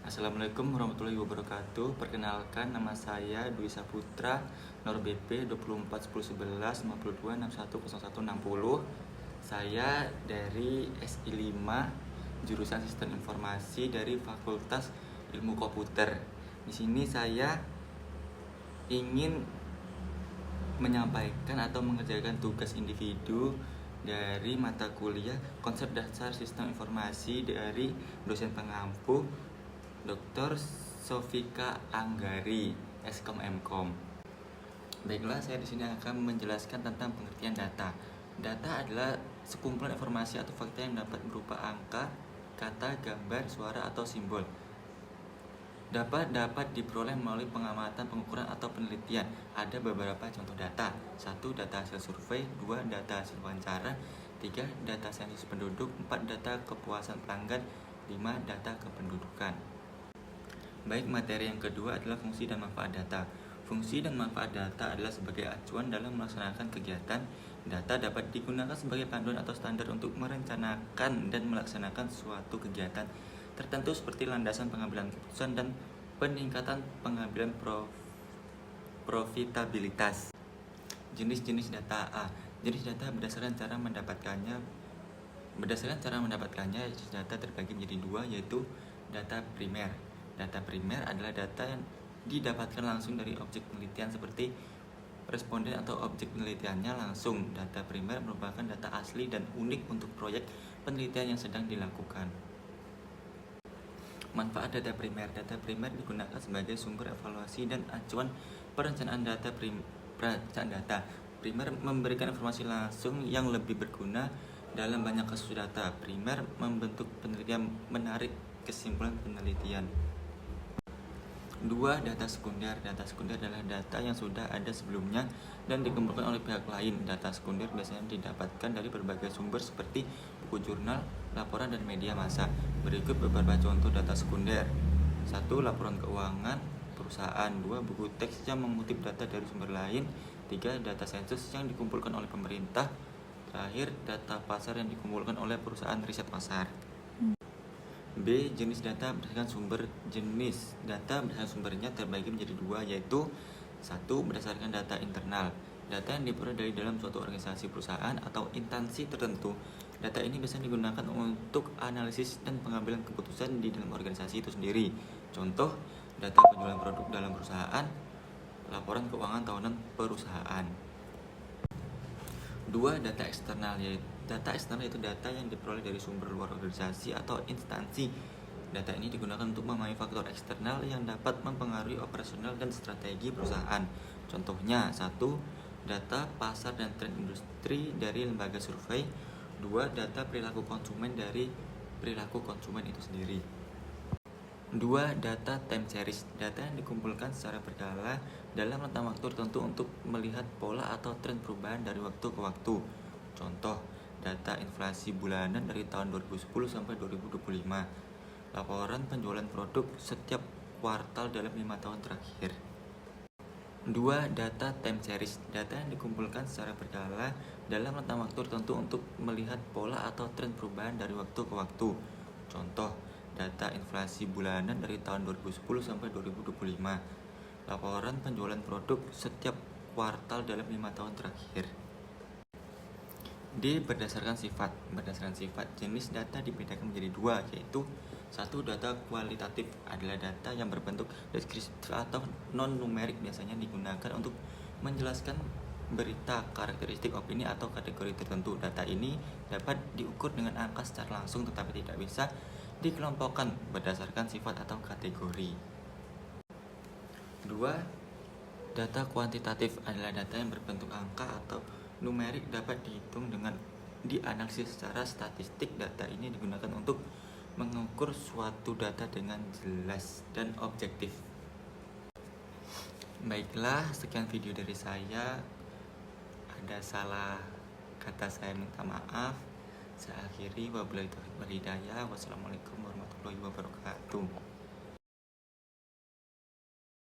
Assalamualaikum warahmatullahi wabarakatuh. Perkenalkan, nama saya Dwi Saputra, nomor BP 24101152610160. Saya dari SI 5 jurusan Sistem Informasi dari Fakultas Ilmu Komputer. Di sini saya ingin menyampaikan atau mengerjakan tugas individu dari mata kuliah Konsep Dasar Sistem Informasi dari dosen pengampu Dr. Sofika Anggari, Skom Mkom. Baiklah, saya di sini akan menjelaskan tentang pengertian data. Data adalah sekumpulan informasi atau fakta yang dapat berupa angka, kata, gambar, suara, atau simbol. Dapat diperoleh melalui pengamatan, pengukuran, atau penelitian. Ada beberapa contoh data. 1. Data hasil survei. 2. Data hasil wawancara. 3. Data sensus penduduk. 4. Data kepuasan pelanggan. 5. Data kependudukan. Baik, materi yang kedua adalah fungsi dan manfaat data. Fungsi dan manfaat data adalah sebagai acuan dalam melaksanakan kegiatan. Data dapat digunakan sebagai panduan atau standar untuk merencanakan dan melaksanakan suatu kegiatan tertentu seperti landasan pengambilan keputusan dan peningkatan pengambilan profitabilitas. Jenis-jenis data. A. Jenis data berdasarkan cara mendapatkannya. Jenis data terbagi menjadi dua, yaitu data primer. Data primer adalah data yang didapatkan langsung dari objek penelitian seperti responden atau objek penelitiannya langsung. Data primer merupakan data asli dan unik untuk proyek penelitian yang sedang dilakukan. Manfaat data primer. Data primer digunakan sebagai sumber evaluasi dan acuan perencanaan data. Primer memberikan informasi langsung yang lebih berguna dalam banyak kasus data. Primer membentuk penelitian, menarik kesimpulan penelitian. 2. Data sekunder. Data sekunder adalah data yang sudah ada sebelumnya dan dikumpulkan oleh pihak lain. Data sekunder biasanya didapatkan dari berbagai sumber seperti buku jurnal, laporan, dan media massa. Berikut beberapa contoh data sekunder. 1. Laporan keuangan perusahaan. 2. Buku teks yang mengutip data dari sumber lain. 3. Data sensus yang dikumpulkan oleh pemerintah. Terakhir, data pasar yang dikumpulkan oleh perusahaan riset pasar. B. Jenis data berdasarkan sumber. Jenis data berdasarkan sumbernya terbagi menjadi dua, yaitu 1. Berdasarkan data internal. Data yang diperoleh dari dalam suatu organisasi, perusahaan, atau instansi tertentu. Data ini biasanya digunakan untuk analisis dan pengambilan keputusan di dalam organisasi itu sendiri. Contoh, data penjualan produk dalam perusahaan, laporan keuangan tahunan perusahaan. 2. Data eksternal. Data eksternal itu data yang diperoleh dari sumber luar organisasi atau instansi. Data ini digunakan untuk memahami faktor eksternal yang dapat mempengaruhi operasional dan strategi perusahaan. Contohnya, 1. Data pasar dan tren industri dari lembaga survei. 2. Data perilaku konsumen dari perilaku konsumen itu sendiri. 2. Data time series. Data yang dikumpulkan secara berkala dalam rentang waktu tertentu untuk melihat pola atau tren perubahan dari waktu ke waktu. Contoh, data inflasi bulanan dari tahun 2010 sampai 2025. Laporan penjualan produk setiap kuartal dalam 5 tahun terakhir. 2. Data time series. Data yang dikumpulkan secara berkala dalam rentang waktu tertentu untuk melihat pola atau tren perubahan dari waktu ke waktu. Contoh, data inflasi bulanan dari tahun 2010 sampai 2025. Laporan penjualan produk setiap kuartal dalam 5 tahun terakhir. D. Berdasarkan sifat. Berdasarkan sifat, jenis data dibedakan menjadi dua, yaitu 1. Data kualitatif adalah data yang berbentuk deskriptif atau non-numerik, biasanya digunakan untuk menjelaskan berita, karakteristik, opini, atau kategori tertentu. Data ini dapat diukur dengan angka secara langsung tetapi tidak bisa dikelompokkan berdasarkan sifat atau kategori. 2. Data kuantitatif adalah data yang berbentuk angka atau numerik, dapat dihitung dengan dianalisis secara statistik. Data ini digunakan untuk mengukur suatu data dengan jelas dan objektif. Baiklah, sekian video dari saya. Ada salah kata saya minta maaf. Saya akhiri, wabillahi taufiq wal hidayah. Wassalamualaikum warahmatullahi wabarakatuh.